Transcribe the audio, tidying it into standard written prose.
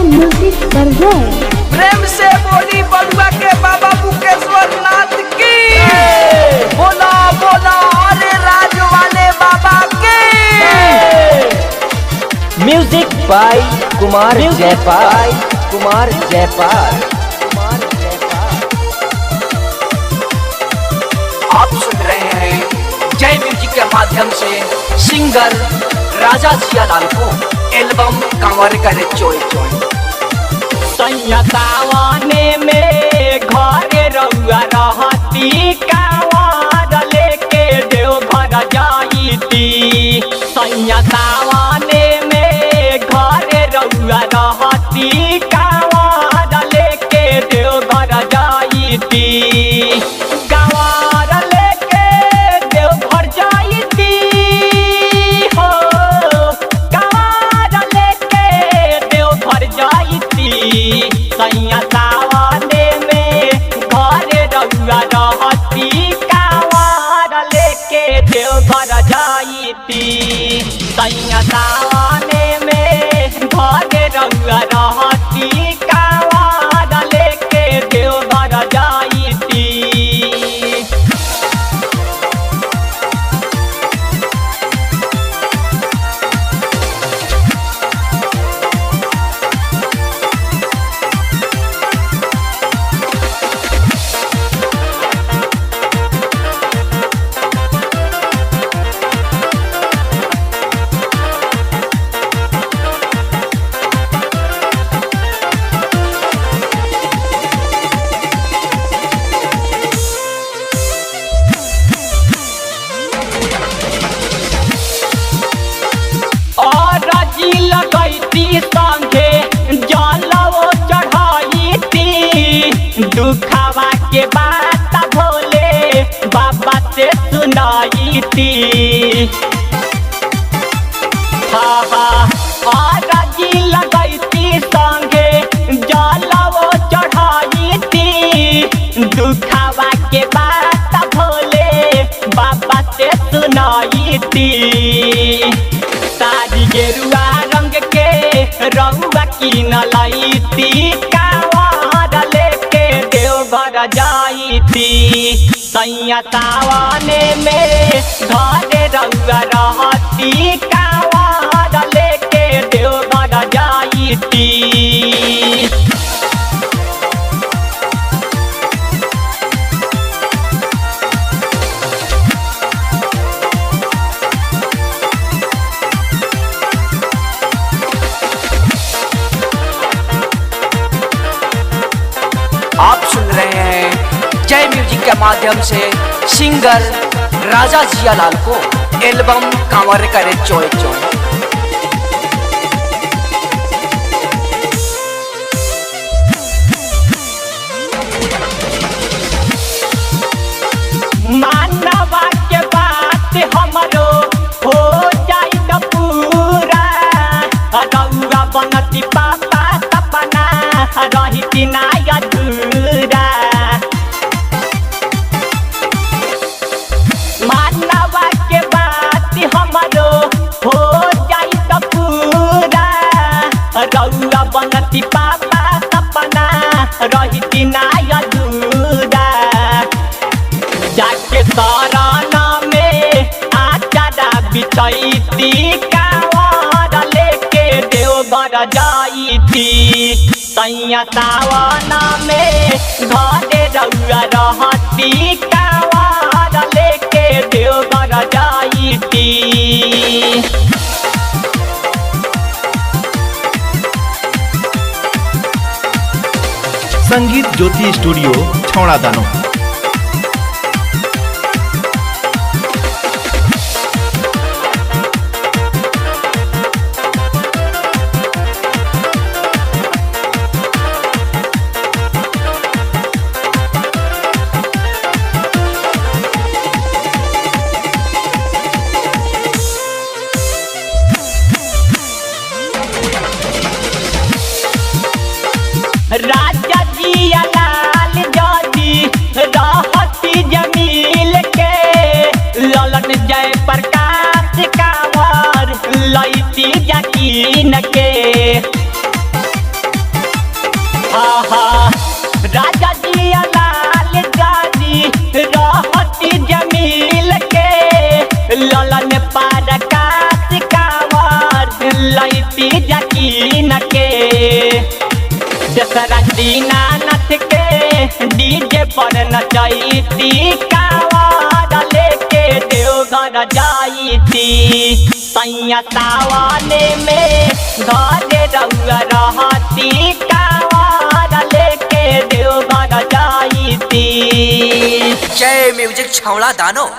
Music पर जाए। प्रेम से बोली बलुआ के बाबा मुकेश्वर नाथ की। बोला बोला अरे राज वाले बाबा की। Music by Kumar Jaipal. आप सुन रहे हैं जय म्यूजिक के माध्यम से सिंगर राजा जियालाल को एल्बम कांवर करे चोय चोय। सावने में घरे रउआ रहती कांवर लेके देवघर जाईती। सावने में घरे रउआ रहती कांवर लेके देवघर जाईती। कांवर लेके देवघर जाईती हो, कांवर लेके देवघर जाईती। सावने में घरे रउआ रहती कांवर लेके देवघर जाईती। सावने में घरे रउआ रहती कांवर लेके देवघर जाईती। लगैती संगे जलवो चढ़ाईती। दुखावा के बात भोले बाबा से सुनाईती। राजी लगैती संगे जलवो चढ़ाईती। दुखावा के बात भोले बाबा से सुनाईती। सारी गेरुआ रंग के रउआ कीन लईती कांवर लेके देवघर जाईती। सावने में घरे रउआ रहती कांवर लेके देवघर जाईती। आप सुन रहे हैं जय म्यूजिक के माध्यम से सिंगर राजा जियालाल को एल्बम कांवर करे चोय चोय। मानवा के बात हमरो हो जाई त पूरा। रउआ बनती पापा सपना रहिती ना अधूरा। मानवा के बात हमरो हो जाई त पूरा। रउआ बनती पापा सपना रहिती ना अधूरा। जाके शरण में आचारा बिछैती कांवर लेके देवघर जाईती। सावन में घरे रउआ रहती कांवर लेके देवघर जाईती। संगीत ज्योति स्टूडियो छौड़ा दानो। राजा जियालाल जदी रहती जमील के ललन जय प्रकाश कांवर लईती जकीन के। दीनानाथ के डीजे पर नचैती कांवर लेके देवघर जाईती सैया सावने में घरे रउआ रहती कांवर लेके देवघर जाईती। जय म्यूजिक छौड़ा दानो।